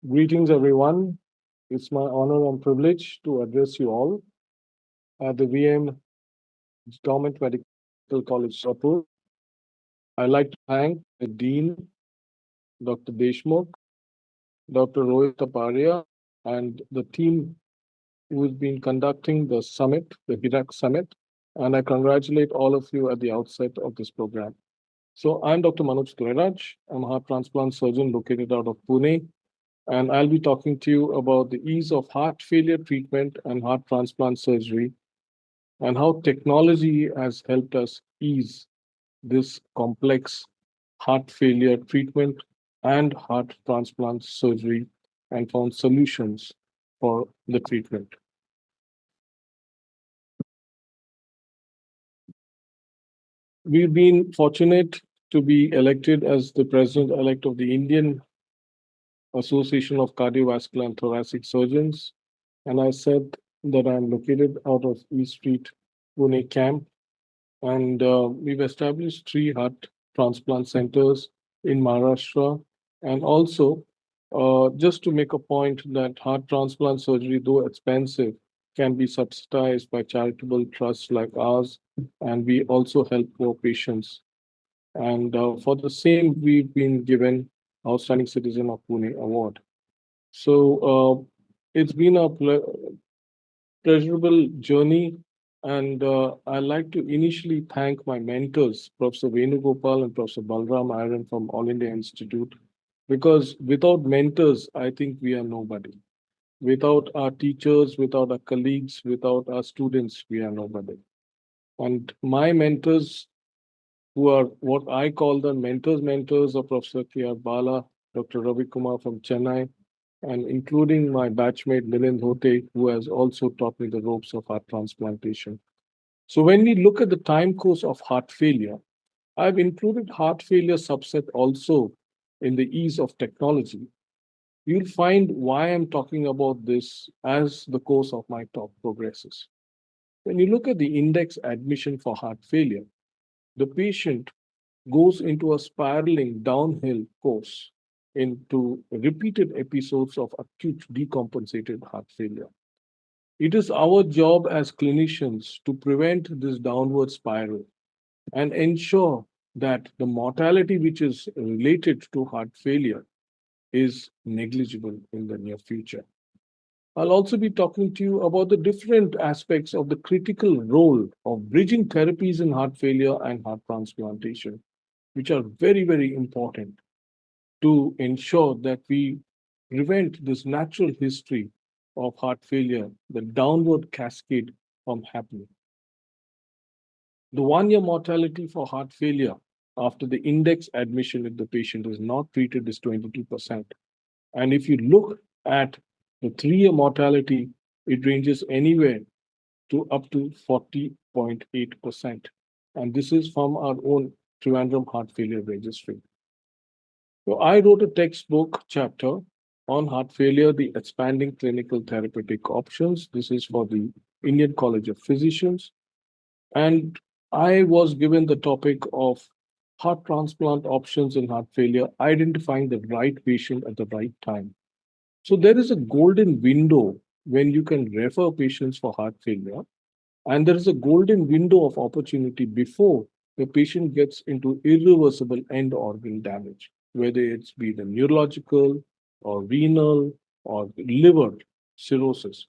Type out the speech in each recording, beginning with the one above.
Greetings, everyone. It's my honor and privilege to address you all at the VM Government Medical College, Solapur. I'd like to thank the Dean, Dr. Deshmukh, Dr. Rohit Taparia, and the team who has been conducting the summit, the Hirak Summit. And I congratulate all of you at the outset of this program. So I'm Dr. Manoj Durairaj. I'm a heart transplant surgeon located out of Pune, and I'll be talking to you about the ease of heart failure treatment and heart transplant surgery and how technology has helped us ease this complex heart failure treatment and heart transplant surgery and found solutions for the treatment. We've been fortunate to be elected as the president elect of the Indian Association of Cardiovascular and Thoracic Surgeons. And I said that I'm located out of East Street, Pune camp. And we've established three heart transplant centers in Maharashtra. And also, just to make a point that heart transplant surgery, though expensive, can be subsidized by charitable trusts like ours. And we also help poor patients. And for the same, we've been given Outstanding Citizen of Pune Award. So it's been a pleasurable journey. And I'd like to initially thank my mentors, Professor Venugopal and Professor Balram Iron from All India Institute, because without mentors, I think we are nobody. Without our teachers, without our colleagues, without our students, we are nobody. And my mentors, who are what I call the mentors of Professor K.R. Bala, Dr. Ravi Kumar from Chennai, and including my batchmate Milind Hote, who has also taught me the ropes of heart transplantation. So when we look at the time course of heart failure, I've included heart failure subset also in the ease of technology. You'll find why I'm talking about this as the course of my talk progresses. When you look at the index admission for heart failure, the patient goes into a spiraling downhill course into repeated episodes of acute decompensated heart failure. It is our job as clinicians to prevent this downward spiral and ensure that the mortality which is related to heart failure is negligible in the near future. I'll also be talking to you about the different aspects of the critical role of bridging therapies in heart failure and heart transplantation, which are very, very important to ensure that we prevent this natural history of heart failure, the downward cascade from happening. The 1 year mortality for heart failure after the index admission if the patient is not treated is 22%. And if you look at the 3 year mortality, it ranges anywhere to up to 40.8%. And this is from our own Trivandrum Heart Failure Registry. So I wrote a textbook chapter on heart failure, the expanding clinical therapeutic options. This is for the Indian College of Physicians. And I was given the topic of heart transplant options in heart failure, identifying the right patient at the right time. So there is a golden window when you can refer patients for heart failure, and there is a golden window of opportunity before the patient gets into irreversible end organ damage, whether it's be the neurological or renal or liver cirrhosis,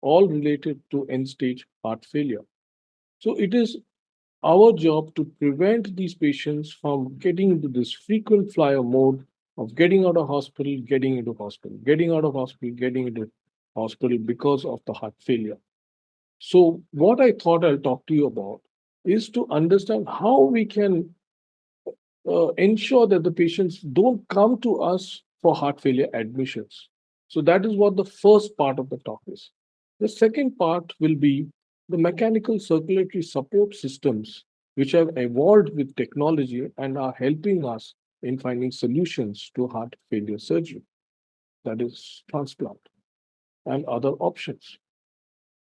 all related to end stage heart failure. So it is our job to prevent these patients from getting into this frequent flyer mode of getting out of hospital, getting into hospital, getting out of hospital, getting into hospital because of the heart failure. So, what I thought I'll talk to you about is to understand how we can ensure that the patients don't come to us for heart failure admissions. So, that is what the first part of the talk is. The second part will be the mechanical circulatory support systems, which have evolved with technology and are helping us in finding solutions to heart failure surgery, that is, transplant, and other options.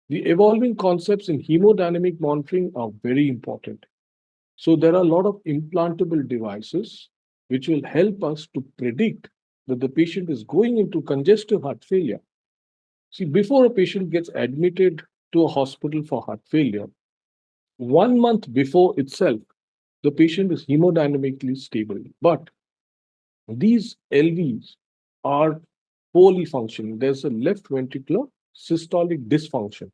The evolving concepts in hemodynamic monitoring are very important. So there are a lot of implantable devices which will help us to predict that the patient is going into congestive heart failure. See, before a patient gets admitted to a hospital for heart failure, 1 month before itself, the patient is hemodynamically stable. But these LVs are poorly functioning. There's a left ventricular systolic dysfunction,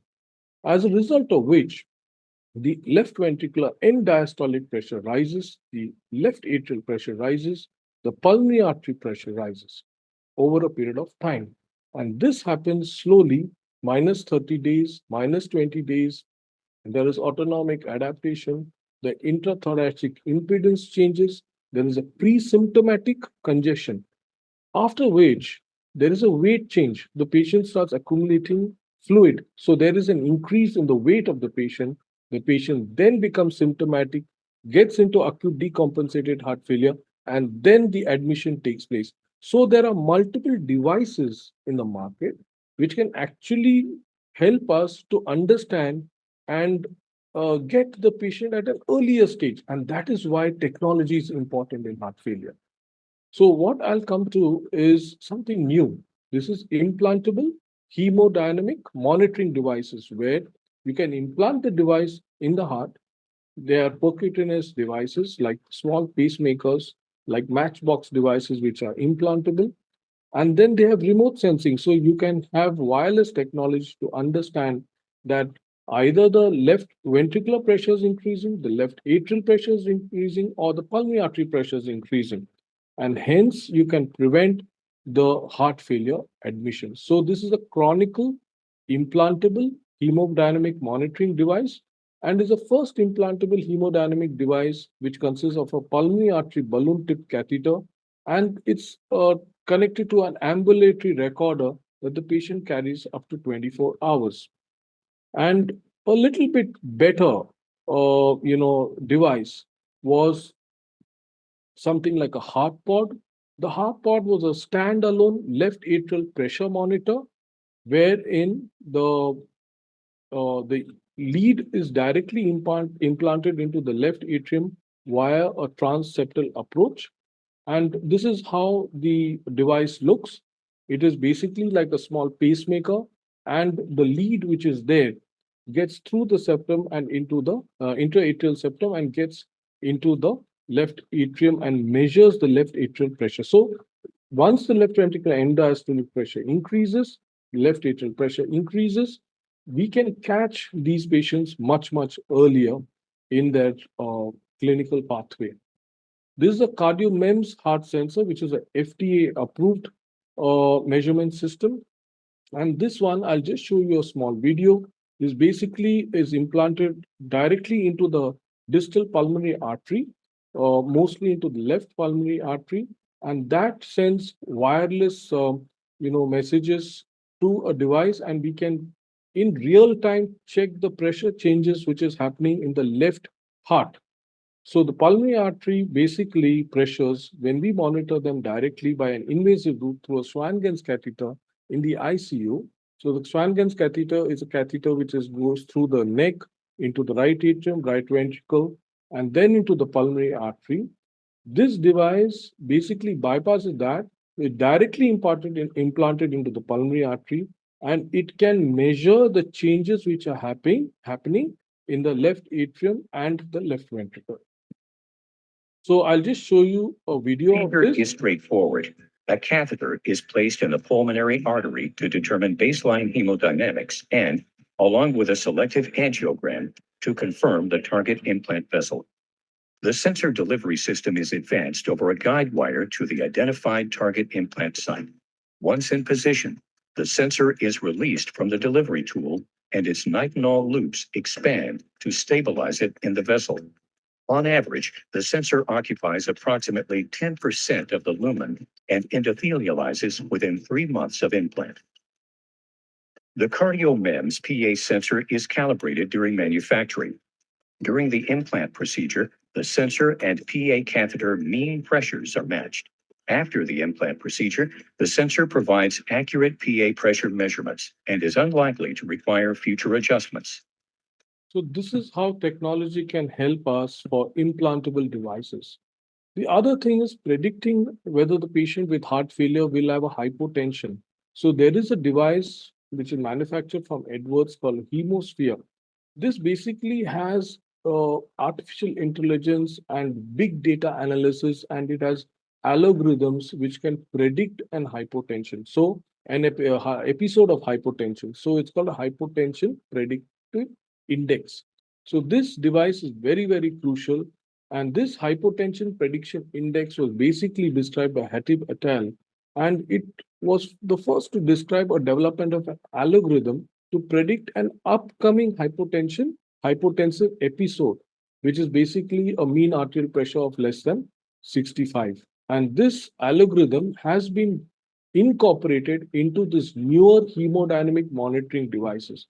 as a result of which the left ventricular end diastolic pressure rises, the left atrial pressure rises, the pulmonary artery pressure rises over a period of time. And this happens slowly, minus 30 days, minus 20 days. There is autonomic adaptation, the intrathoracic impedance changes, there is a pre-symptomatic congestion, after which there is a weight change. The patient starts accumulating fluid. So there is an increase in the weight of the patient. The patient then becomes symptomatic, gets into acute decompensated heart failure, and then the admission takes place. So there are multiple devices in the market which can actually help us to understand and get the patient at an earlier stage. And that is why technology is important in heart failure. So what I'll come to is something new. This is implantable hemodynamic monitoring devices where you can implant the device in the heart. They are percutaneous devices like small pacemakers, like matchbox devices, which are implantable. And then they have remote sensing. So you can have wireless technology to understand that either the left ventricular pressure is increasing, the left atrial pressure is increasing, or the pulmonary artery pressure is increasing. And hence, you can prevent the heart failure admission. So, this is a chronicle implantable hemodynamic monitoring device and is the first implantable hemodynamic device which consists of a pulmonary artery balloon tip catheter, and it's connected to an ambulatory recorder that the patient carries up to 24 hours. And a little bit better, device was something like a heart pod. The heart pod was a standalone left atrial pressure monitor, wherein the lead is directly implanted into the left atrium via a transseptal approach. And this is how the device looks. It is basically like a small pacemaker, and the lead which is there gets through the septum and into the intraatrial septum and gets into the left atrium and measures the left atrial pressure. So once the left ventricular end diastolic pressure increases, left atrial pressure increases, we can catch these patients much, much earlier in their clinical pathway. This is a CardioMEMS heart sensor, which is a FDA approved measurement system. And this one, I'll just show you a small video. This basically is implanted directly into the distal pulmonary artery, mostly into the left pulmonary artery, and that sends wireless, messages to a device, and we can, in real time, check the pressure changes which is happening in the left heart. So the pulmonary artery basically pressures, when we monitor them directly by an invasive route through a Swan-Ganz catheter in the ICU. So the Swan-Ganz catheter is a catheter which goes through the neck into the right atrium, right ventricle, and then into the pulmonary artery. This device basically bypasses that. It directly implanted into the pulmonary artery, and it can measure the changes which are happening in the left atrium and the left ventricle. So I'll just show you a video of Procedure this. is straightforward. A catheter is placed in the pulmonary artery to determine baseline hemodynamics and, along with a selective angiogram, to confirm the target implant vessel. The sensor delivery system is advanced over a guide wire to the identified target implant site. Once in position, the sensor is released from the delivery tool and its nitinol loops expand to stabilize it in the vessel. On average, the sensor occupies approximately 10% of the lumen and endothelializes within 3 months of implant. The CardioMEMS PA sensor is calibrated during manufacturing. During the implant procedure, the sensor and PA catheter mean pressures are matched. After the implant procedure, the sensor provides accurate PA pressure measurements and is unlikely to require future adjustments. So this is how technology can help us for implantable devices. The other thing is predicting whether the patient with heart failure will have a hypotension. So there is a device which is manufactured from Edwards called Hemosphere. This basically has artificial intelligence and big data analysis, and it has algorithms which can predict an hypotension. So episode of hypotension. So it's called a hypotension predictive index. So this device is very, very crucial. And this hypotension prediction index was basically described by Hatib et al. And it was the first to describe a development of an algorithm to predict an upcoming hypotensive episode, which is basically a mean arterial pressure of less than 65. And this algorithm has been incorporated into this newer hemodynamic monitoring devices.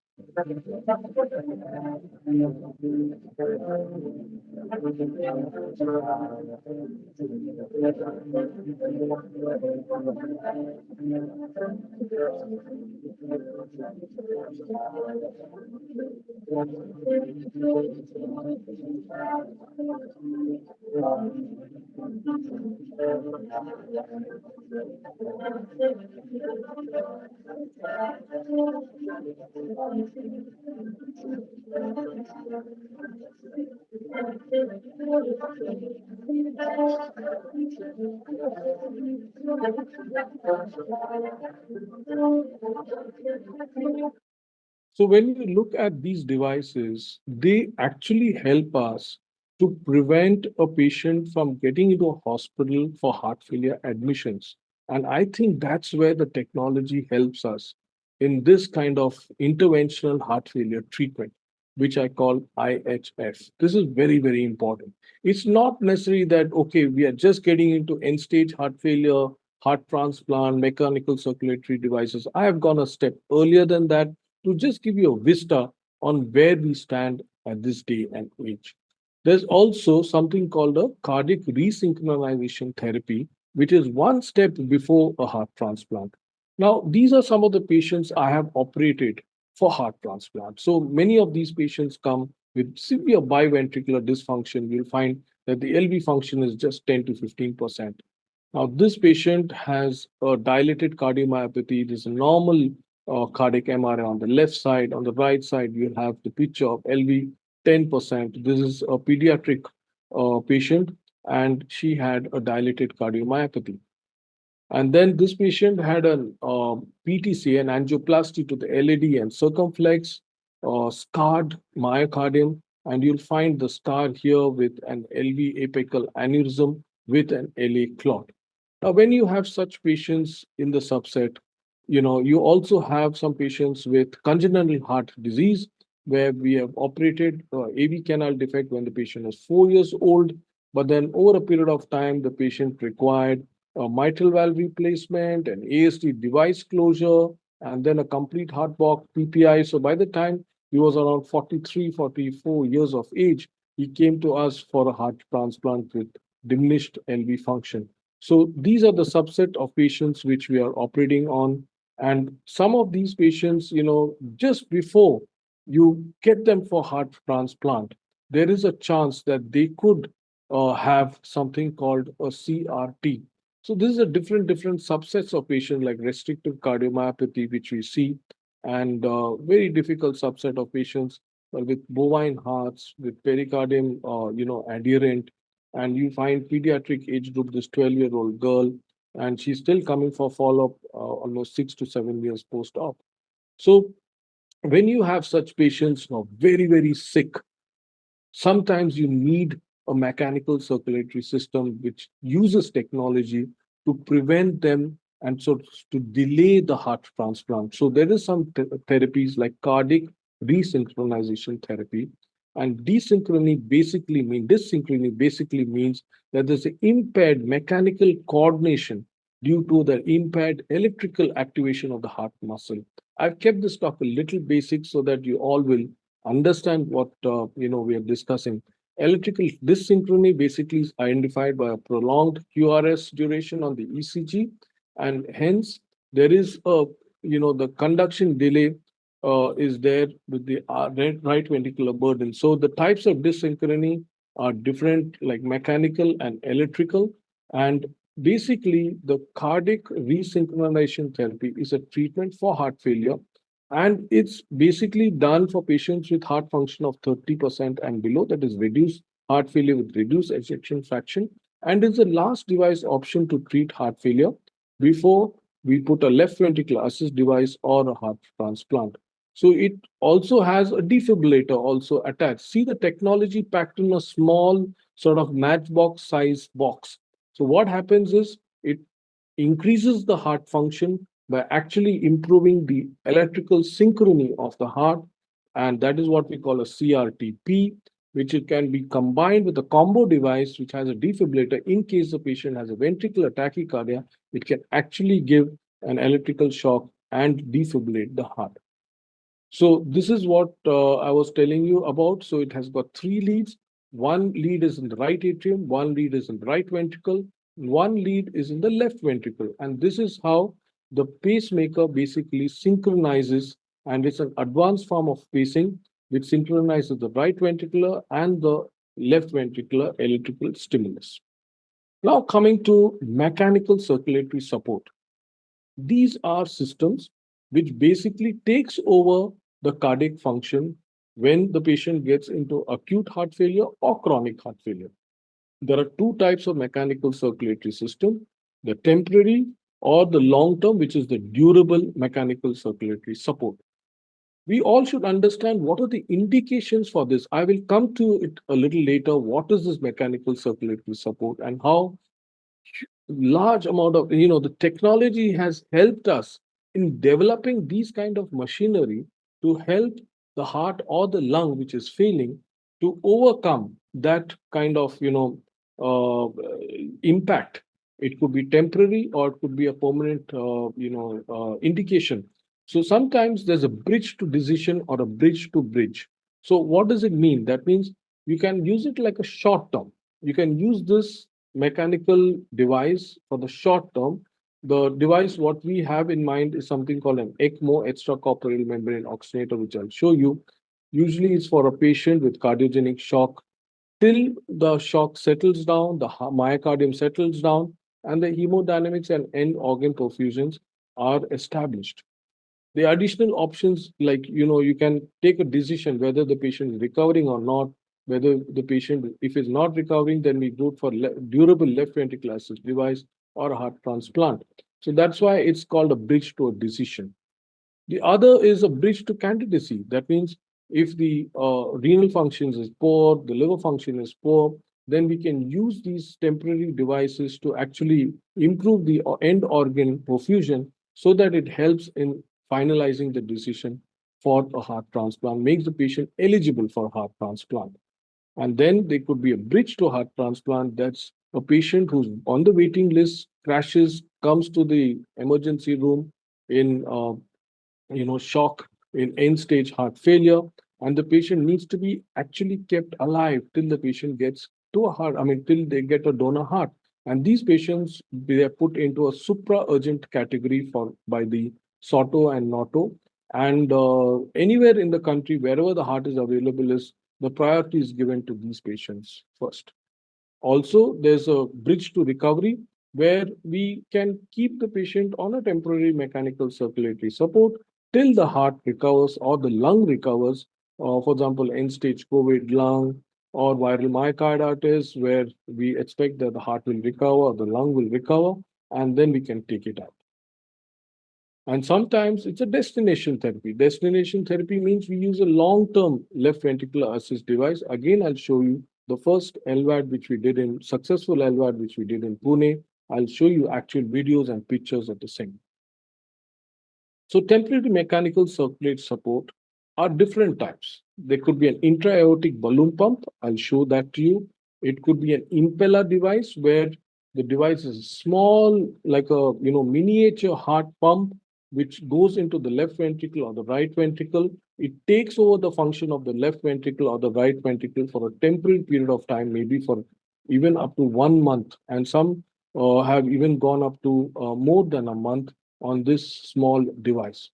So when you look at these devices, they actually help us to prevent a patient from getting into a hospital for heart failure admissions. And I think that's where the technology helps us in this kind of interventional heart failure treatment, which I call IHF. This is very, very important. It's not necessary that, okay, we are just getting into end stage heart failure, heart transplant, mechanical circulatory devices. I have gone a step earlier than that to just give you a vista on where we stand at this day and age. There's also something called a cardiac resynchronization therapy, which is one step before a heart transplant. Now, these are some of the patients I have operated for heart transplant. So many of these patients come with severe biventricular dysfunction. You'll find that the LV function is just 10 to 15%. Now, this patient has a dilated cardiomyopathy. There's a normal cardiac MRI on the left side. On the right side, you have the picture of LV 10%. This is a pediatric patient, and she had a dilated cardiomyopathy. And then this patient had an PTC, an angioplasty to the LAD and circumflex, scarred myocardium, and you'll find the scar here with an LV apical aneurysm with an LA clot. Now, when you have such patients in the subset, you also have some patients with congenital heart disease where we have operated AV canal defect when the patient was 4 years old, but then over a period of time, the patient required a mitral valve replacement, an ASD device closure, and then a complete heart block PPI. So by the time he was around 43, 44 years of age, he came to us for a heart transplant with diminished LV function. So these are the subset of patients which we are operating on. And some of these patients, just before you get them for heart transplant, there is a chance that they could have something called a CRT. So this is a different subsets of patients like restrictive cardiomyopathy, which we see, and very difficult subset of patients with bovine hearts, with pericardium, adherent, and you find pediatric age group, this 12-year-old girl, and she's still coming for follow-up almost 6 to 7 years post-op. So when you have such patients who are very, very sick, sometimes you need a mechanical circulatory system which uses technology to prevent them and so to delay the heart transplant. So there is some therapies like cardiac resynchronization therapy. And dysynchrony basically means that there's an impaired mechanical coordination due to the impaired electrical activation of the heart muscle. I've kept this talk a little basic so that you all will understand what we are discussing. Electrical dyssynchrony basically is identified by a prolonged QRS duration on the ECG, and hence there is the conduction delay is there with the right ventricular burden. So the types of dyssynchrony are different, like mechanical and electrical. And basically, the cardiac resynchronization therapy is a treatment for heart failure. And it's basically done for patients with heart function of 30% and below, that is reduced heart failure with reduced ejection fraction. And it's the last device option to treat heart failure before we put a left ventricular assist device or a heart transplant. So it also has a defibrillator also attached. See the technology packed in a small sort of matchbox size box. So what happens is it increases the heart function by actually improving the electrical synchrony of the heart. And that is what we call a CRTP, which it can be combined with a combo device which has a defibrillator. In case the patient has a ventricular tachycardia, it can actually give an electrical shock and defibrillate the heart. So this is what I was telling you about. So it has got three leads. One lead is in the right atrium, one lead is in the right ventricle, one lead is in the left ventricle. And this is how the pacemaker basically synchronizes, and it's an advanced form of pacing which synchronizes the right ventricular and the left ventricular electrical stimulus. Now coming to mechanical circulatory support. These are systems which basically takes over the cardiac function when the patient gets into acute heart failure or chronic heart failure. There are two types of mechanical circulatory system, the temporary or the long term, which is the durable mechanical circulatory support. We all should understand what are the indications for this. I will come to it a little later. What is this mechanical circulatory support and how large amount of, the technology has helped us in developing these kind of machinery to help the heart or the lung which is failing to overcome that kind of uh, impact. It could be temporary or it could be a permanent indication. So sometimes there's a bridge to decision or a bridge to bridge. So what does it mean? That means you can use it like a short term. You can use this mechanical device for the short term. The device, what we have in mind is something called an ECMO, extracorporeal membrane oxygenator, which I'll show you. Usually, it's for a patient with cardiogenic shock till the shock settles down, the myocardium settles down, and the hemodynamics and end organ perfusions are established. The additional options, like you can take a decision whether the patient is recovering or not. Whether the patient, if is not recovering, then we go for durable left ventricular assist device or a heart transplant. So that's why it's called a bridge to a decision. The other is a bridge to candidacy. That means if the renal functions is poor, the liver function is poor, then we can use these temporary devices to actually improve the end organ perfusion so that it helps in finalizing the decision for a heart transplant, makes the patient eligible for heart transplant. And then there could be a bridge to heart transplant. That's a patient who's on the waiting list, crashes, comes to the emergency room in shock, in end stage heart failure, and the patient needs to be actually kept alive till the patient gets to a heart, till they get a donor heart. And these patients, they are put into a supra urgent category for by the SOTO and NOTO. And anywhere in the country, wherever the heart is available, is the priority is given to these patients first. Also, there's a bridge to recovery where we can keep the patient on a temporary mechanical circulatory support till the heart recovers or the lung recovers. For example, end stage COVID lung or viral myocarditis, where we expect that the heart will recover, the lung will recover, and then we can take it out. And sometimes it's a destination therapy. Destination therapy means we use a long-term left ventricular assist device. Again, I'll show you the first LVAD which we did in successful LVAD which we did in Pune. I'll show you actual videos and pictures at the same. So temporary mechanical circulate support are different types. There could be an intra-aortic balloon pump. I'll show that to you. It could be an impeller device where the device is small, like a miniature heart pump, which goes into the left ventricle or the right ventricle. It takes over the function of the left ventricle or the right ventricle for a temporary period of time, maybe for even up to 1 month. And some have even gone up to more than a month on this small device.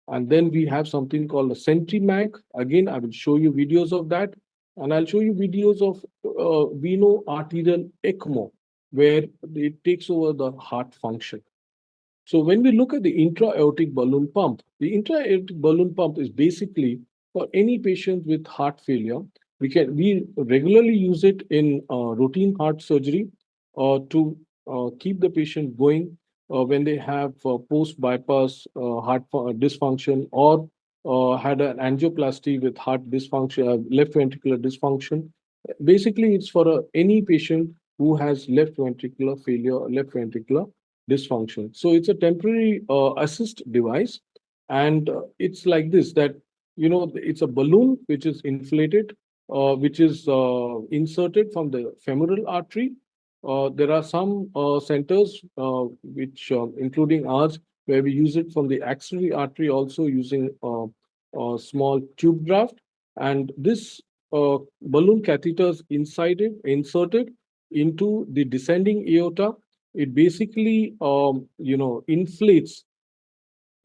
And then we have something called a CentriMag. Again, I will show you videos of that. And I'll show you videos of veno arterial ECMO, where it takes over the heart function. So when we look at the intra-aortic balloon pump, the intra-aortic balloon pump is basically for any patient with heart failure. We regularly use it in routine heart surgery to keep the patient going when they have post bypass dysfunction, or had an angioplasty with heart dysfunction, left ventricular dysfunction. Basically, it's for any patient who has left ventricular failure, left ventricular dysfunction. So it's a temporary assist device, and it's like this, that it's a balloon which is inflated, which is inserted from the femoral artery. There are some centers which, including ours, where we use it from the axillary artery, also using a small tube graft, and this balloon catheters inserted into the descending aorta. It basically inflates,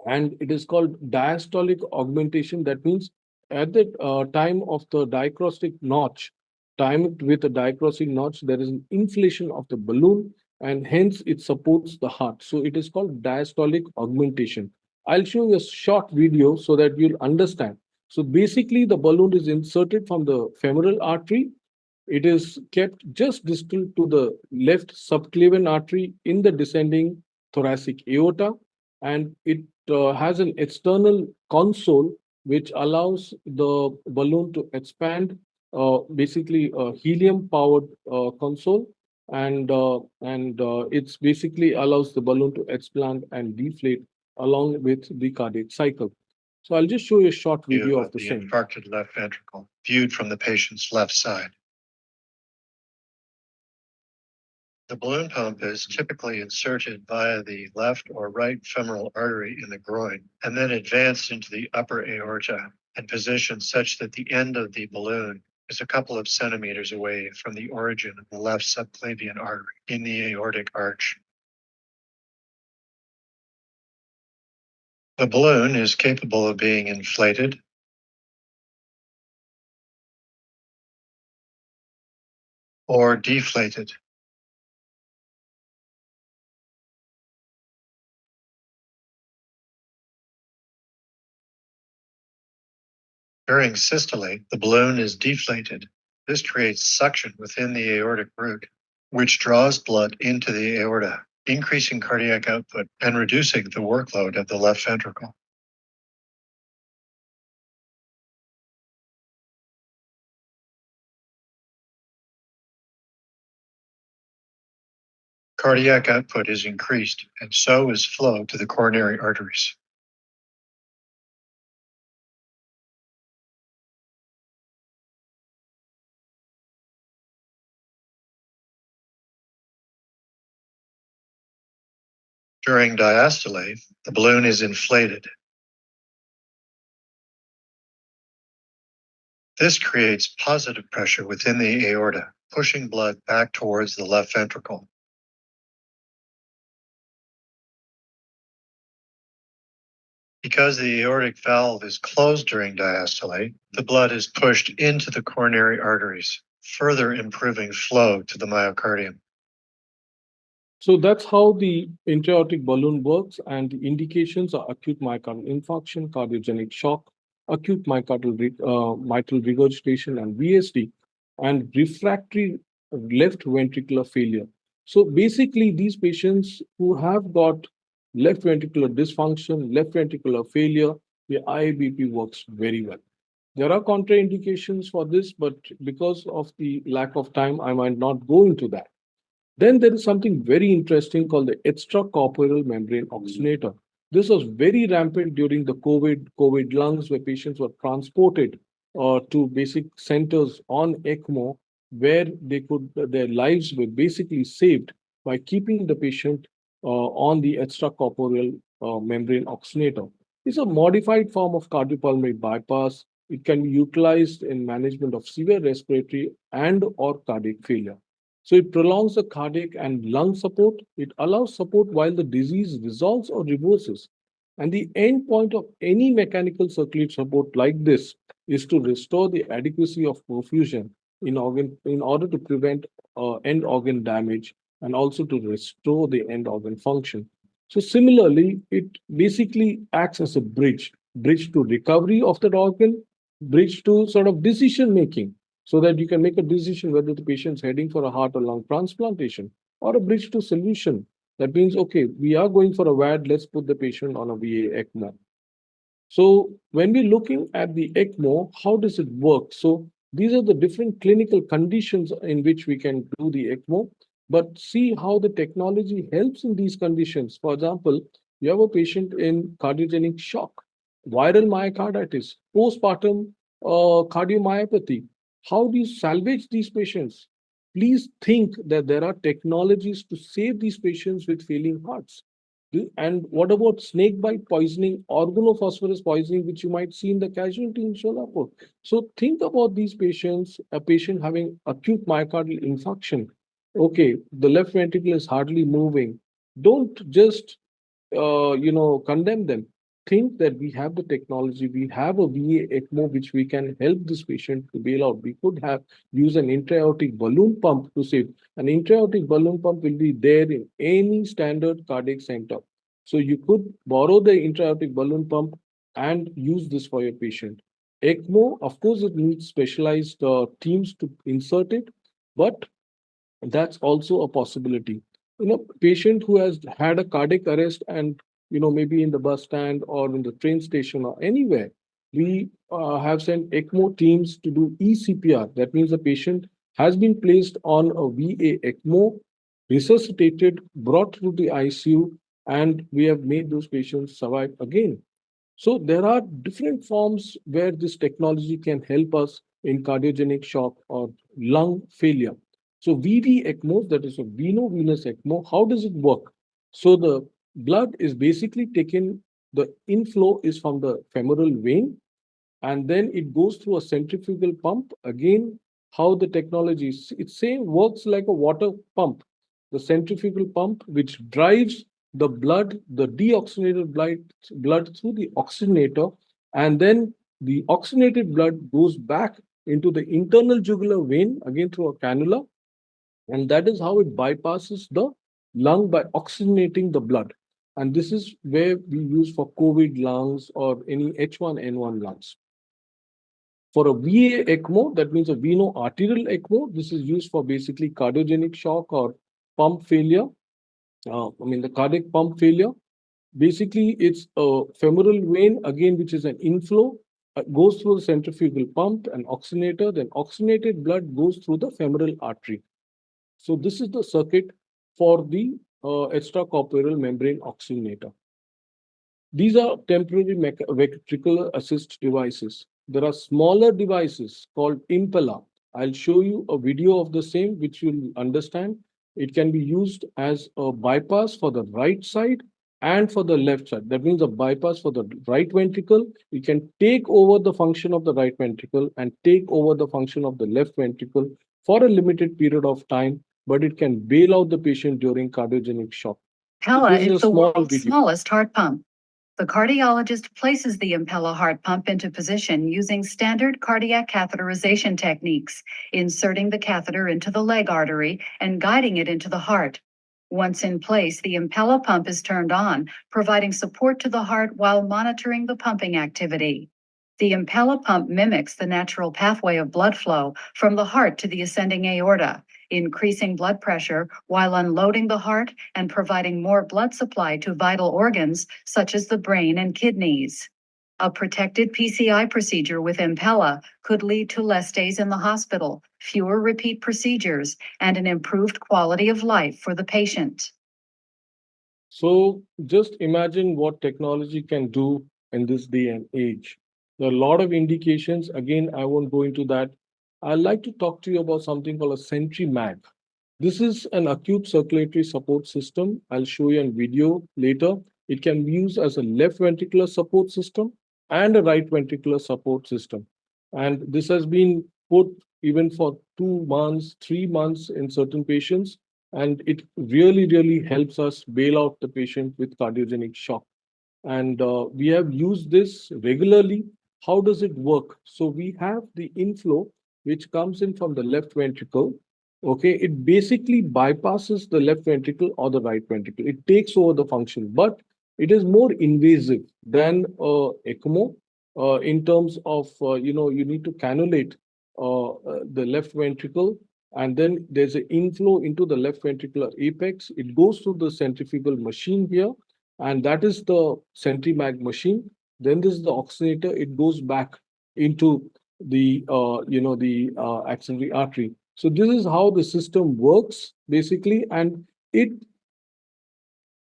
and it is called diastolic augmentation. That means at the time of the diacrotic notch, timed with a diacrotic notch, there is an inflation of the balloon, and hence it supports the heart. So it is called diastolic augmentation. I'll show you a short video so that you'll understand. So basically, the balloon is inserted from the femoral artery. It is kept just distal to the left subclavian artery in the descending thoracic aorta, and it has an external console which allows the balloon to expand, basically a helium powered console, and it's basically allows the balloon to expand and deflate along with the cardiac cycle. So I'll just show you a short video View of of the the same. infarcted left ventricle, viewed from the patient's left side. The balloon pump is typically inserted via the left or right femoral artery in the groin, and then advanced into the upper aorta and positioned such that the end of the balloon is a couple of centimeters away from the origin of the left subclavian artery in the aortic arch. The balloon is capable of being inflated or deflated. During systole, the balloon is deflated. This creates suction within the aortic root, which draws blood into the aorta, increasing cardiac output and reducing the workload of the left ventricle. Cardiac output is increased, and so is flow to the coronary arteries. During diastole, the balloon is inflated. This creates positive pressure within the aorta, pushing blood back towards the left ventricle. Because the aortic valve is closed during diastole, the blood is pushed into the coronary arteries, further improving flow to the myocardium. So that's how the intra-aortic balloon works, and the indications are acute myocardial infarction, cardiogenic shock, acute mitral regurgitation, and VSD, and refractory left ventricular failure. So basically, these patients who have got left ventricular dysfunction, left ventricular failure, the IABP works very well. There are contraindications for this, but because of the lack of time, I might not go into that. Then there is something very interesting called the extracorporeal membrane oxygenator. This was very rampant during the COVID lungs, where patients were transported to basic centers on ECMO, where their lives were basically saved by keeping the patient on the extracorporeal membrane oxygenator. It's a modified form of cardiopulmonary bypass. It can be utilized in management of severe respiratory and or cardiac failure. So it prolongs the cardiac and lung support. It allows support while the disease resolves or reverses. And the end point of any mechanical circulatory support like this is to restore the adequacy of perfusion in order to prevent end organ damage and also to restore the end organ function. So similarly, it basically acts as a bridge to recovery of that organ, bridge to sort of decision making, so that you can make a decision whether the patient's heading for a heart or lung transplantation, or a bridge to solution. That means, okay, we are going for a VAD, let's put the patient on a VA ECMO. So when we're looking at the ECMO, how does it work? So these are the different clinical conditions in which we can do the ECMO, but see how the technology helps in these conditions. For example, you have a patient in cardiogenic shock, viral myocarditis, postpartum cardiomyopathy. How do you salvage these patients? Please think that there are technologies to save these patients with failing hearts. And what about snake bite poisoning, organophosphorus poisoning, which you might see in the casualty in Solapur? So think about these patients, a patient having acute myocardial infarction. Okay, the left ventricle is hardly moving. Don't just condemn them. Think that we have the technology, we have a VA ECMO which we can help this patient to bail out. We could have use an intra-aortic balloon pump to save. An intra-aortic balloon pump will be there in any standard cardiac center. So you could borrow the intra-aortic balloon pump and use this for your patient. ECMO, of course, it needs specialized teams to insert it, but that's also a possibility. Patient who has had a cardiac arrest and maybe in the bus stand or in the train station or anywhere, we have sent ECMO teams to do eCPR. That means the patient has been placed on a VA ECMO, resuscitated, brought to the ICU, and we have made those patients survive again. So there are different forms where this technology can help us in cardiogenic shock or lung failure. So VV ECMO, that is a veno-venous ECMO, how does it work? So the blood is basically taken, the inflow is from the femoral vein, and then it goes through a centrifugal pump. Again, how the technology is, it same works like a water pump. The centrifugal pump which drives the blood, the deoxygenated blood through the oxygenator, and then the oxygenated blood goes back into the internal jugular vein again through a cannula, and that is how it bypasses the lung by oxygenating the blood. And this is where we use for COVID lungs or any H1N1 lungs. For a VA ECMO, that means a veno-arterial ECMO, this is used for basically cardiogenic shock or pump failure. The cardiac pump failure. Basically, it's a femoral vein, again, which is an inflow, goes through the centrifugal pump and oxygenator, then oxygenated blood goes through the femoral artery. So this is the circuit for the extracorporeal membrane oxygenator. These are temporary ventricular assist devices. There are smaller devices called impeller. I'll show you a video of the same, which you'll understand. It can be used as a bypass for the right side and for the left side. That means a bypass for the right ventricle. It can take over the function of the right ventricle and take over the function of the left ventricle for a limited period of time, but it can bail out the patient during cardiogenic shock. So Impella this is a is the small world's video. smallest heart pump. The cardiologist places the Impella heart pump into position using standard cardiac catheterization techniques, inserting the catheter into the leg artery and guiding it into the heart. Once in place, the Impella pump is turned on, providing support to the heart while monitoring the pumping activity. The Impella pump mimics the natural pathway of blood flow from the heart to the ascending aorta, increasing blood pressure while unloading the heart and providing more blood supply to vital organs such as the brain and kidneys. A protected PCI procedure with Impella could lead to less days in the hospital, fewer repeat procedures, and an improved quality of life for the patient. So just imagine what technology can do in this day and age. There are a lot of indications. Again, I won't go into that. I'd like to talk to you about something called a Sentry Mag. This is an acute circulatory support system. I'll show you in video later. It can be used as a left ventricular support system and a right ventricular support system. And this has been put even for 2 months, 3 months in certain patients. And it really, really helps us bail out the patient with cardiogenic shock. And we have used this regularly. how does it work? So we have the inflow which comes in from the left ventricle. Okay, it basically bypasses the left ventricle or the right ventricle. It takes over the function, but it is more invasive than ECMO in terms of you need to cannulate the left ventricle, and then there's an inflow into the left ventricular apex. It goes through the centrifugal machine here, and that is the centrimag machine. Then this is the oxygenator. It goes back into the axillary artery. So this is how the system works basically, and it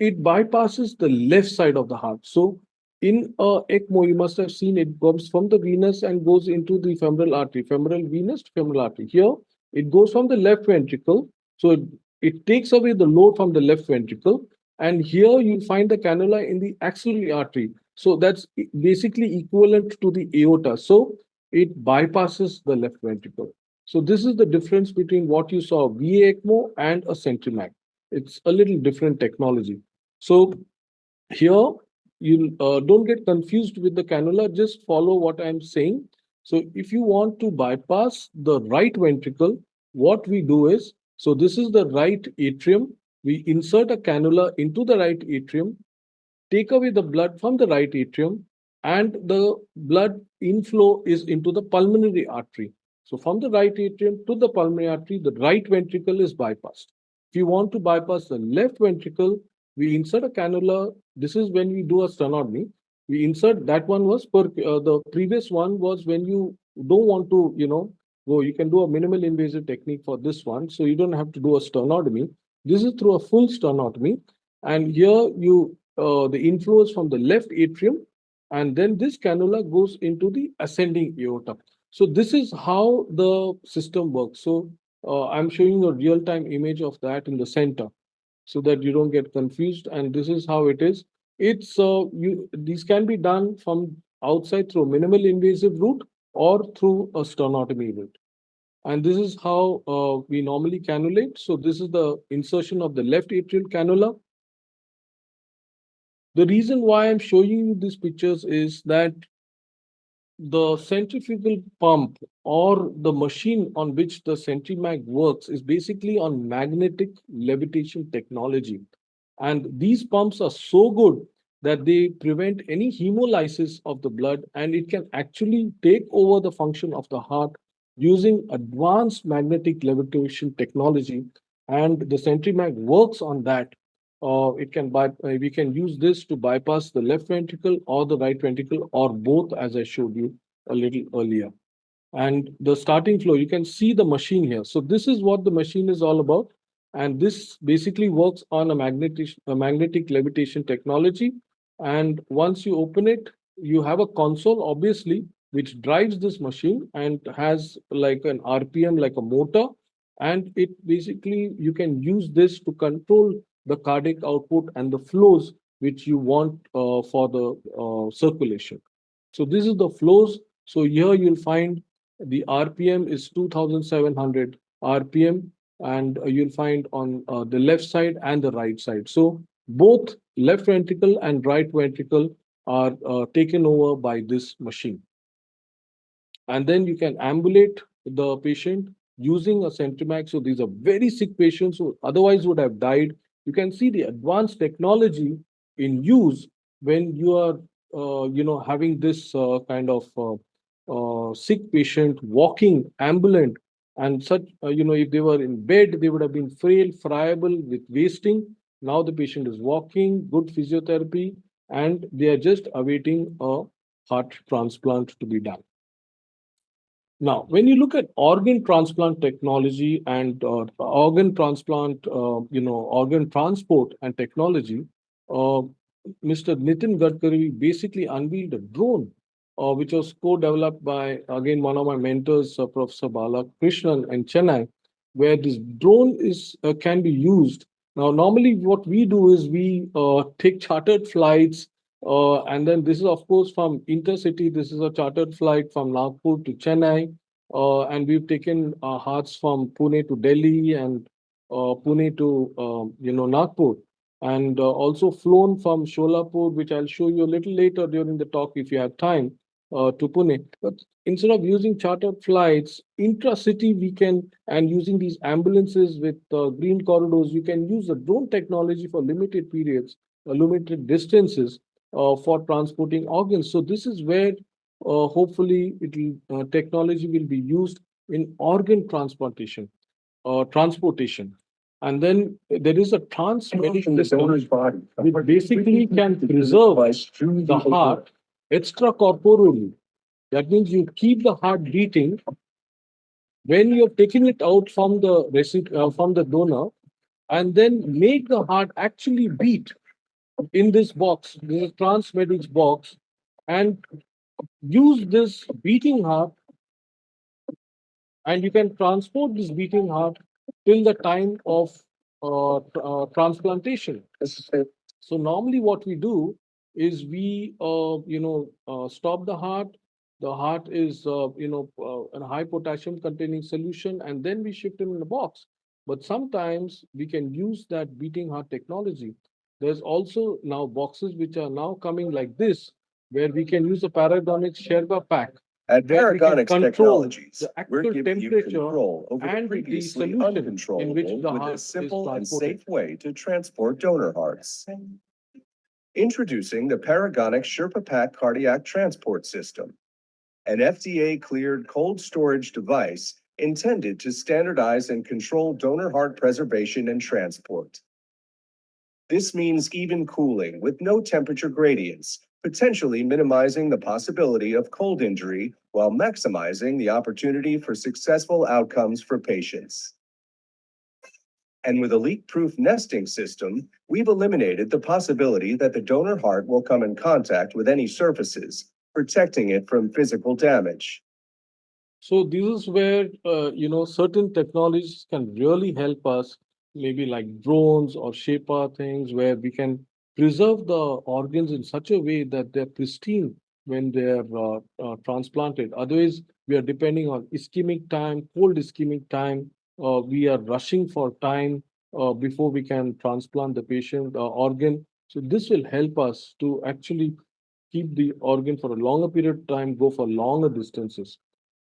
it bypasses the left side of the heart. So in ECMO, you must have seen it comes from the venous and goes into the femoral artery, femoral venous to femoral artery. Here, it goes from the left ventricle. So it takes away the load from the left ventricle. And here you find the cannula in the axillary artery. So that's basically equivalent to the aorta. So it bypasses the left ventricle. So this is the difference between what you saw VA ECMO and a Centrimag. It's a little different technology. So here you don't get confused with the cannula. Just follow what I'm saying. So if you want to bypass the right ventricle, what we do is, so this is the right atrium. We insert a cannula into the right atrium, take away the blood from the right atrium, and the blood inflow is into the pulmonary artery. So from the right atrium to the pulmonary artery, the right ventricle is bypassed. If you want to bypass the left ventricle, we insert a cannula. This is when we do a sternotomy. We insert, that one was the previous one was when you don't want to, go. You can do a minimal invasive technique for this one, so you don't have to do a sternotomy. This is through a full sternotomy, and here the inflow is from the left atrium, and then this cannula goes into the ascending aorta. So this is how the system works. So I'm showing a real-time image of that in the center, so that you don't get confused. And this is how it is. It's these can be done from outside through a minimal invasive route or through a sternotomy route. And this is how we normally cannulate. So this is the insertion of the left atrial cannula. The reason why I'm showing you these pictures is that the centrifugal pump or the machine on which the Centrimag works is basically on magnetic levitation technology. And these pumps are so good that they prevent any hemolysis of the blood, and it can actually take over the function of the heart using advanced magnetic levitation technology. And the Centrimag works on that. We can use this to bypass the left ventricle or the right ventricle or both, as I showed you a little earlier. And the starting flow, you can see the machine here. So this is what the machine is all about. And this basically works on a magnetic levitation technology. And once you open it, you have a console, obviously, which drives this machine and has like an RPM, like a motor. And it basically, you can use this to control the cardiac output and the flows which you want for the circulation. So this is the flows. So here you'll find the RPM is 2700 RPM, and you'll find on the left side and the right side. So both left ventricle and right ventricle are taken over by this machine. And then you can ambulate the patient using a Centrimax. So these are very sick patients who otherwise would have died. You can see the advanced technology in use when you are, having this kind of sick patient walking ambulant, and such, if they were in bed, they would have been frail, friable with wasting. Now the patient is walking, good physiotherapy, and they are just awaiting a heart transplant to be done. Now, when you look at organ transplant technology and organ transport and technology, uh, Mr. Nitin Gadkari basically unveiled a drone, which was co-developed by, again, one of my mentors, Professor Balakrishnan in Chennai, where this drone is can be used. Now, normally what we do is we take chartered flights, and then this is, of course, from intercity. This is a chartered flight from Nagpur to Chennai, and we've taken hearts from Pune to Delhi and Pune to Nagpur, and also flown from Solapur, which I'll show you a little later during the talk if you have time. to Pune. But instead of using chartered flights, intra-city we can, and using these ambulances with green corridors, you can use the drone technology for limited periods, limited distances for transporting organs. So this is where hopefully technology will be used in organ transportation. And then there is a transmedic system which basically can preserve the heart extracorporeally. That means you keep the heart beating when you're taking it out from the from the donor, and then make the heart actually beat in this box, this transmedics box, and use this beating heart, and you can transport this beating heart till the time of transplantation. So normally what we do is we, stop the heart. The heart is, a high potassium containing solution, and then we shift it in the box. But sometimes we can use that beating heart technology. There's also now boxes which are now coming like this, where we can use a Paragonix Sherpa pack. At Where we can Paragonix control Technologies, the we're actual giving you temperature control over the and the previously solution in uncontrollable which the with heart a is simple and transported. safe way to transport donor hearts. Introducing the Paragonix Sherpa Pack Cardiac Transport System, an FDA-cleared cold storage device intended to standardize and control donor heart preservation and transport. This means even cooling with no temperature gradients, potentially minimizing the possibility of cold injury while maximizing the opportunity for successful outcomes for patients. And with a leak-proof nesting system, we've eliminated the possibility that the donor heart will come in contact with any surfaces, protecting it from physical damage. So this is where certain technologies can really help us, maybe like drones or Shaper things, where we can preserve the organs in such a way that they're pristine when they're transplanted. Otherwise, we are depending on ischemic time, cold ischemic time. We are rushing for time before we can transplant the patient organ. So this will help us to actually keep the organ for a longer period of time, go for longer distances.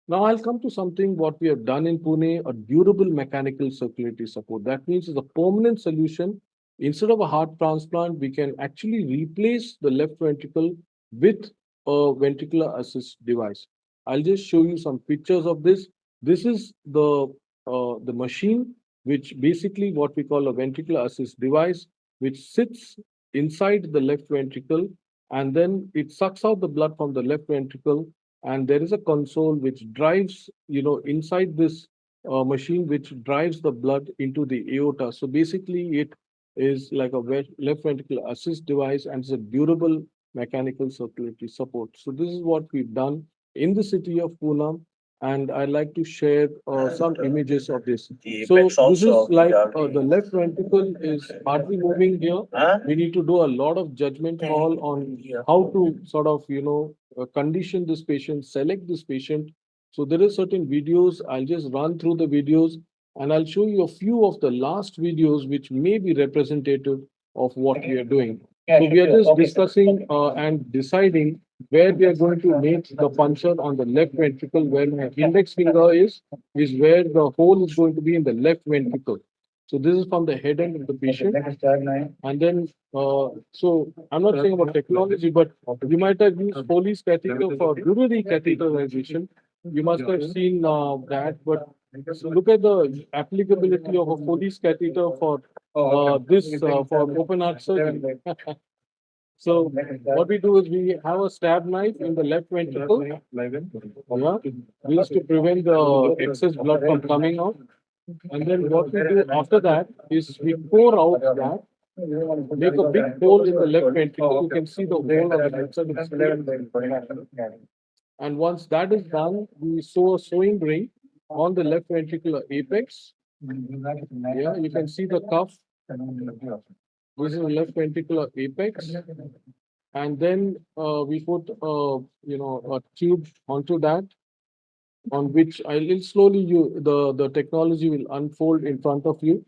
Now I'll come to something what we have done in Pune, a durable mechanical circulatory support. That means it's a permanent solution. Instead of a heart transplant, we can actually replace the left ventricle with a ventricular assist device. I'll just show you some pictures of this. This is the machine, which basically what we call a ventricular assist device, which sits inside the left ventricle, and then it sucks out the blood from the left ventricle, and there is a console which drives, inside this machine, which drives the blood into the aorta. So basically it is like a left ventricular assist device, and it's a durable mechanical circulatory support. So this is what we've done in the city of Pune, and I'd like to share some images of this. So this is like the left ventricle is hardly moving here. We need to do a lot of judgment call on how to sort of, condition this patient, select this patient. So there is certain videos. I'll just run through the videos, and I'll show you a few of the last videos which may be representative of what we are doing. So we are just discussing and deciding where we are going to make the puncture on the left ventricle, where my index finger is where the hole is going to be in the left ventricle. So this is from the head end of the patient. And then, so I'm not saying about technology, but you might have used Foley's catheter for urinary catheterization. You must have seen that, but so look at the applicability of a Foley's catheter for for open heart surgery. So what we do is we have a stab knife in the left ventricle. Yeah, this is to prevent the excess blood from coming out. And then what we do after that is we pour out that, make a big hole in the left ventricle. You can see the hole on the left side of the screen. And once that is done, we sew a sewing ring on the left ventricular apex. Yeah, you can see the cuff. This is the left ventricular apex. And then we put a tube onto that, on which I'll slowly the technology will unfold in front of you.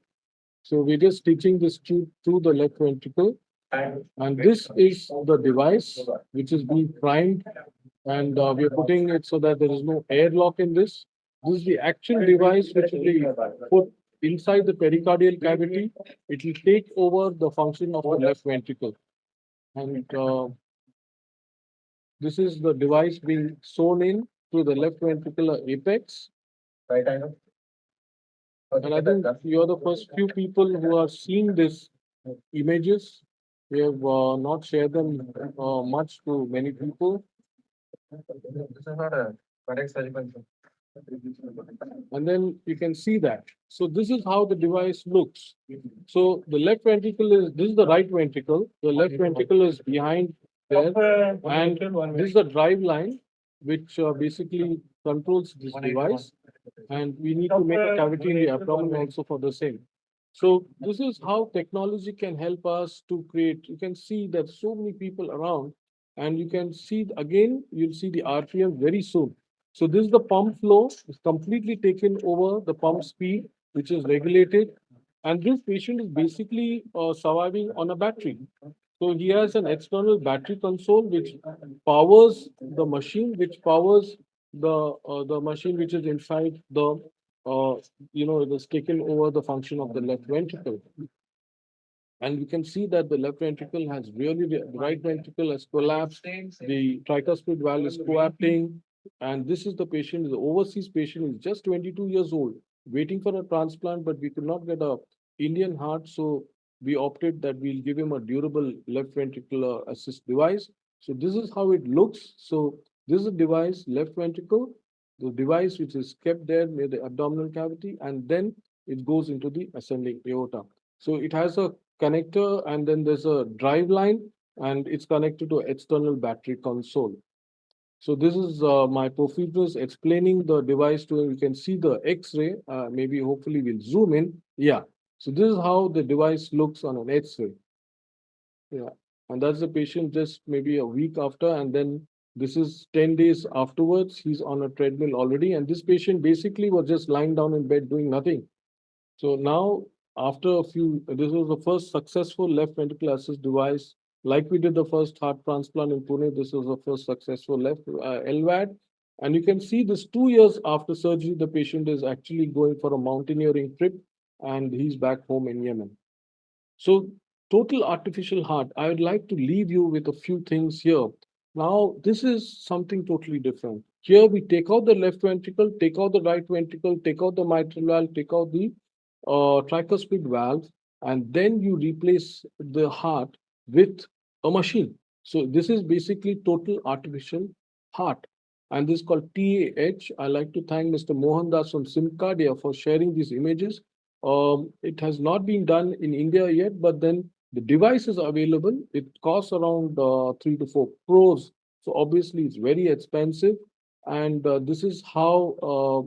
So we're just stitching this tube through the left ventricle, and this is the device which is being primed And we are putting it so that there is no airlock in this. This is the actual device which will be put inside the pericardial cavity. It will take over the function of the left ventricle. And this is the device being sewn in through the left ventricular apex. Right angle. And I think you are the first few people who are seeing this images. We have not shared them much to many people. This is not a correct surgical. And then you can see that. So this is how the device looks. So the left ventricle is, this is the right ventricle. The left ventricle is behind there. And this is the drive line, which basically controls this device. And we need to make a cavity in the abdomen also for the same. So this is how technology can help us to create. You can see that so many people around, and you can see again, you'll see the RPM very soon. So this is the pump flow, is completely taken over the pump speed, which is regulated. And this patient is basically surviving on a battery. So he has an external battery console which powers the machine, which powers the machine which is inside the it has taken over the function of the left ventricle. And we can see that the left ventricle has really, the right ventricle has collapsed, the tricuspid valve is coapting, and this is the patient, the overseas patient is just 22 years old, waiting for a transplant, but we could not get a Indian heart, so we opted that we'll give him a durable left ventricular assist device. So this is how it looks. So this is a device, left ventricle, the device which is kept there near the abdominal cavity, and then it goes into the ascending aorta. So it has a connector, and then there's a drive line, and it's connected to external battery console. So this is my professors explaining the device to him. You can see the X-ray. Maybe hopefully we'll zoom in. Yeah. So this is how the device looks on an X-ray. Yeah. And that's the patient just maybe a week after, and then this is 10 days afterwards. He's on a treadmill already. And this patient basically was just lying down in bed doing nothing. So now, after a few, this was the first successful left ventricular assist device. Like we did the first heart transplant in Pune, this was the first successful left LVAD. And you can see this 2 years after surgery, the patient is actually going for a mountaineering trip, and he's back home in Yemen. So total artificial heart, I would like to leave you with a few things here. Now, this is something totally different. Here we take out the left ventricle, take out the right ventricle, take out the mitral valve, take out the tricuspid valve, and then you replace the heart with a machine. So this is basically total artificial heart. And this is called TAH. I like to thank Mr. Mohandas from Simcardia for sharing these images. It has not been done in India yet, but then the device is available. It costs around 3 to 4 crores. So obviously it's very expensive. And this is how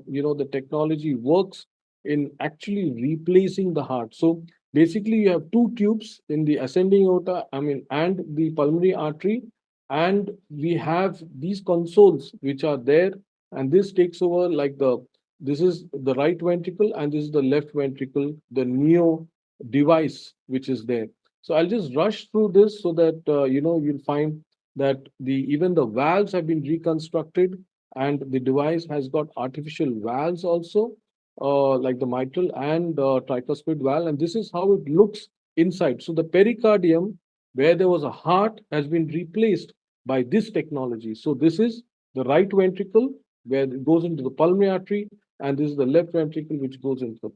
the technology works in actually replacing the heart. So basically you have two tubes in the ascending aorta, and the pulmonary artery, and we have these consoles which are there, and this takes over like this is the right ventricle and this is the left ventricle, the neo device which is there. So I'll just rush through this so that you'll find that the even the valves have been reconstructed, and the device has got artificial valves also, like the mitral and tricuspid valve, and this is how it looks inside. So the pericardium, where there was a heart, has been replaced by this technology. So this is the right ventricle where it goes into the pulmonary artery, and this is the left ventricle which goes into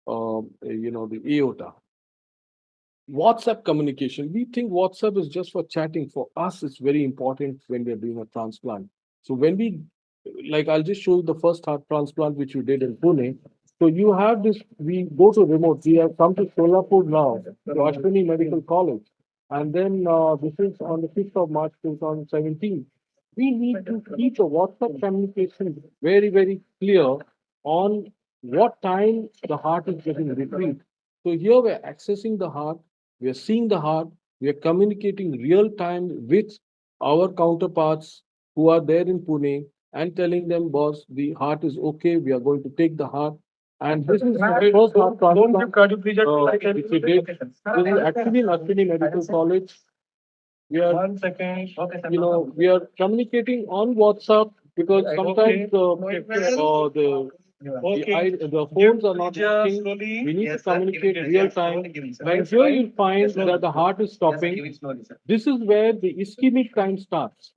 the aorta. WhatsApp communication. We think WhatsApp is just for chatting. For us, it's very important when we're doing a transplant. So when we, like, I'll just show you the first heart transplant which we did in Pune. So you have this, we go to remote. We have come to Solapur now, to Ashwini Medical College. And then this is on the 5th of March 2017. We need to keep the WhatsApp communication very, very clear on what time the heart is getting retrieved. So here we're accessing the heart, we are seeing the heart, we are communicating real time with our counterparts who are there in Pune and telling them, boss, the heart is okay, we are going to take the heart. And this is the first heart transplant which we did. This is actually in Ashwini Medical College. we are, One second. Okay, we are communicating on WhatsApp because sometimes the phones are not working. We need to communicate real time. And here you'll find that the heart is stopping. This is where the ischemic time starts.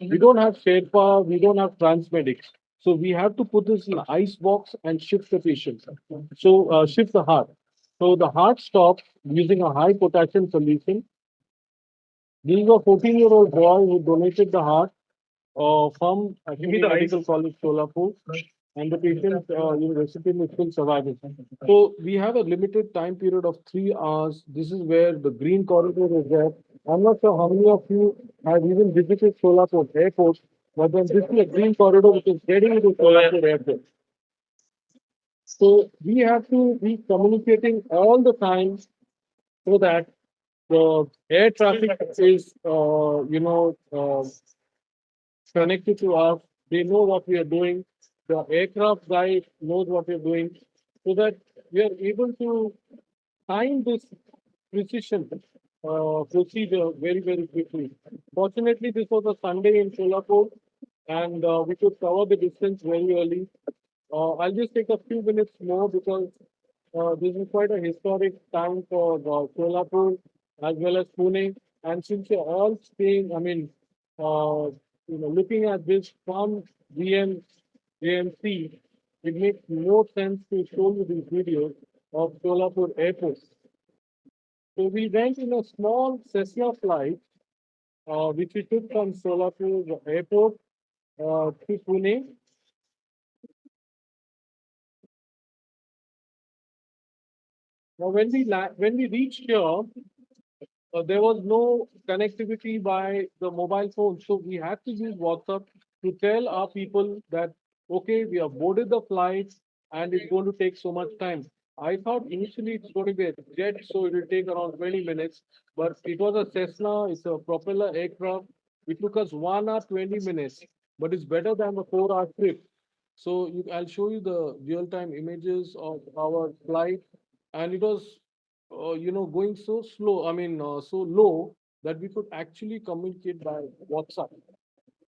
We don't have Sherpa, we don't have transmedics. So we have to put this in ice box and shift the patient. So shift the heart. So the heart stops using a high potassium solution. This is a 14-year-old boy who donated the heart from actually Medical College Solapur, and the patient, recipient is still surviving. So we have a limited time period of 3 hours. This is where the green corridor is there. I'm not sure how many of you have even visited Solapur Airport, but then this is a green corridor which is getting into Solapur Airport. So we have to be communicating all the time so that the air traffic is, connected to us. They know what we are doing. The aircraft guy knows what we're doing, so that we are able to time this precision procedure very, very quickly. Fortunately, this was a Sunday in Solapur, and we could cover the distance very early. I'll just take a few minutes more because this is quite a historic time for Solapur as well as Pune. And since you're all staying, looking at this from VMGMC, it makes more sense to show you these videos of Solapur Airport. So we went in a small Cessna flight, which we took from Solapur Airport to Pune. Now, when we reached here, there was no connectivity by the mobile phone, so we had to use WhatsApp to tell our people that okay, we have boarded the flight and it's going to take so much time. I thought initially it's going to be a jet, so it will take around 20 minutes, but it was a Cessna, it's a propeller aircraft. It took us 1 hour 20 minutes, but it's better than the 4 hour trip. So I'll show you the real-time images of our flight, and it was, going so slow. So low that we could actually communicate by WhatsApp.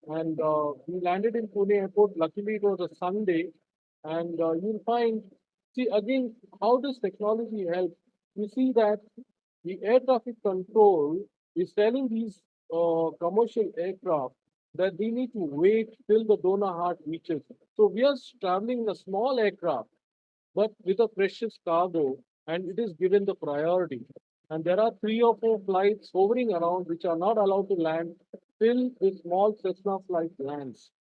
And we landed in Pune airport. Luckily, it was a Sunday, and you'll find. See again, how does technology help? You see that the air traffic control is telling these commercial aircraft that they need to wait till the donor heart reaches. So we are traveling in a small aircraft, but with a precious cargo, and it is given the priority. And there are 3 or 4 flights hovering around which are not allowed to land till the small Cessna flight lands.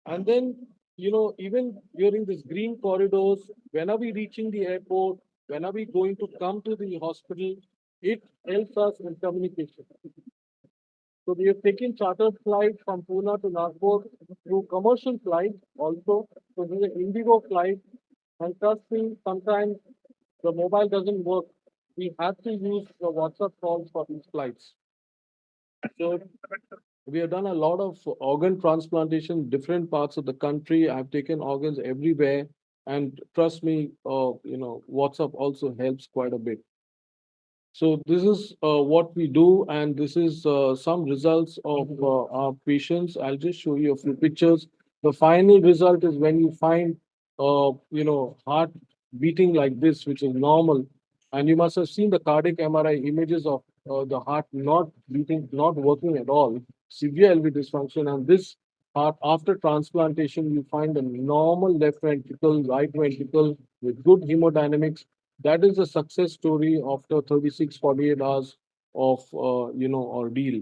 And then, even during these green corridors, when are we reaching the airport? When are we going to come to the hospital? It helps us in communication. So we have taken chartered flight from Pune to Nagpur through commercial flight also. So this is an Indigo flight. And trust me, sometimes the mobile doesn't work. We have to use the WhatsApp calls for these flights. So we have done a lot of organ transplantation in different parts of the country. I've taken organs everywhere, and trust me, WhatsApp also helps quite a bit. So this is what we do, and this is some results of our patients. I'll just show you a few pictures. The final result is when you find, heart beating like this, which is normal, and you must have seen the cardiac MRI images of the heart not beating, not working at all, severe LV dysfunction, and this heart after transplantation, you find a normal left ventricle, right ventricle with good hemodynamics. That is a success story after 36, 48 hours of ordeal.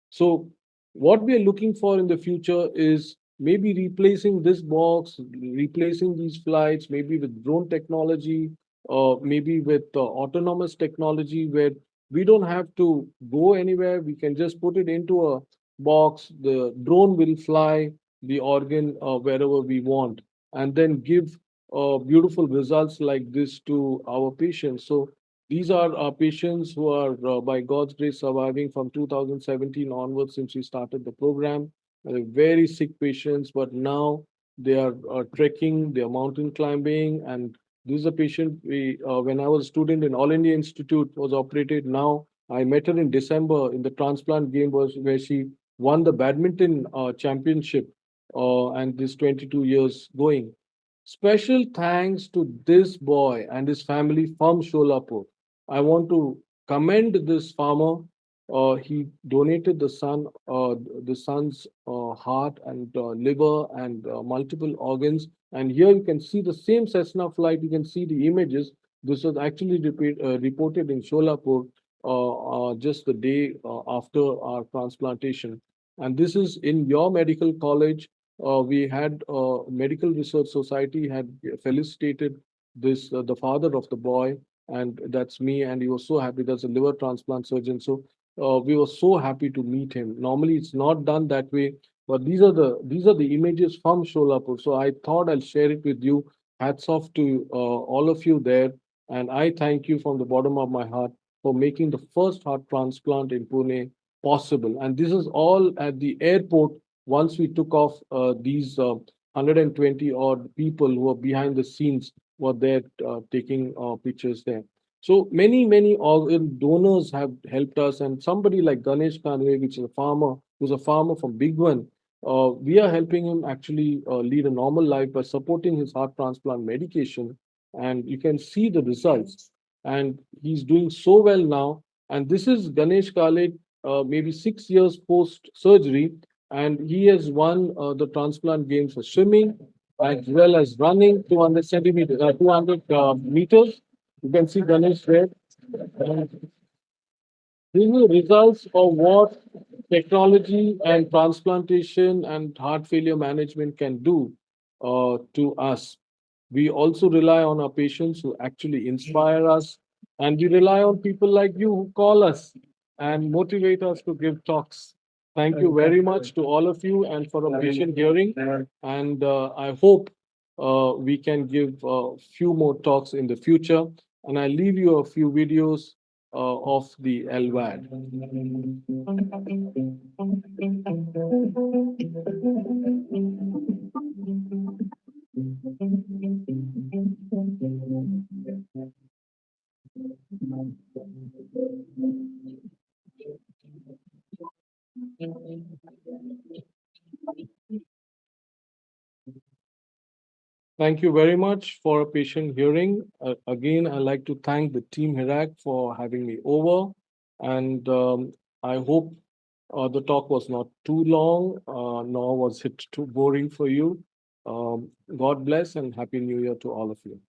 So what we are looking for in the future is maybe replacing this box, replacing these flights, maybe with drone technology, maybe with autonomous technology where we don't have to go anywhere. We can just put it into a box. The drone will fly the organ wherever we want, and then give beautiful results like this to our patients. So these are our patients who are, by God's grace, surviving from 2017 onwards since we started the program. Very sick patients, but now they are trekking, they are mountain climbing, and this is a patient when I was a student in All India Institute was operated. Now I met her in December in the transplant game where she won the badminton championship, and this 22 years going. Special thanks to this boy and his family from Solapur. I want to commend this farmer. He donated the son's heart and liver and multiple organs. And here you can see the same Cessna flight. You can see the images. This was actually reported in Solapur just the day after our transplantation. And this is in your medical college. We had Medical Research Society had felicitated this the father of the boy, and that's me. And he was so happy. That's a liver transplant surgeon. So we were so happy to meet him. Normally, it's not done that way, but these are the images from Sholapur. So I thought I'll share it with you. Hats off to all of you there, and I thank you from the bottom of my heart for making the first heart transplant in Pune possible. And this is all at the airport. Once we took off, these 120 odd people who were behind the scenes were there taking pictures there. So many organ donors have helped us, and somebody like Ganesh Kanwe, which is a farmer, who's a farmer from Big One, we are helping him actually lead a normal life by supporting his heart transplant medication, and you can see the results. And he's doing so well now. And this is Ganesh Kale, maybe 6 years post surgery, and he has won the transplant games for swimming as well as running 200 centimeters, 200 meters. You can see Ganesh there. And these are results of what technology and transplantation and heart failure management can do to us. We also rely on our patients who actually inspire us, and we rely on people like you who call us and motivate us to give talks. Thank you very much to all of you and for a patient hearing. And I hope we can give a few more talks in the future. And I leave you a few videos of the LVAD. Thank you very much for a patient hearing. Again, I'd like to thank the team Hirak for having me over. And I hope the talk was not too long, nor was it too boring for you. God bless and Happy New Year to all of you.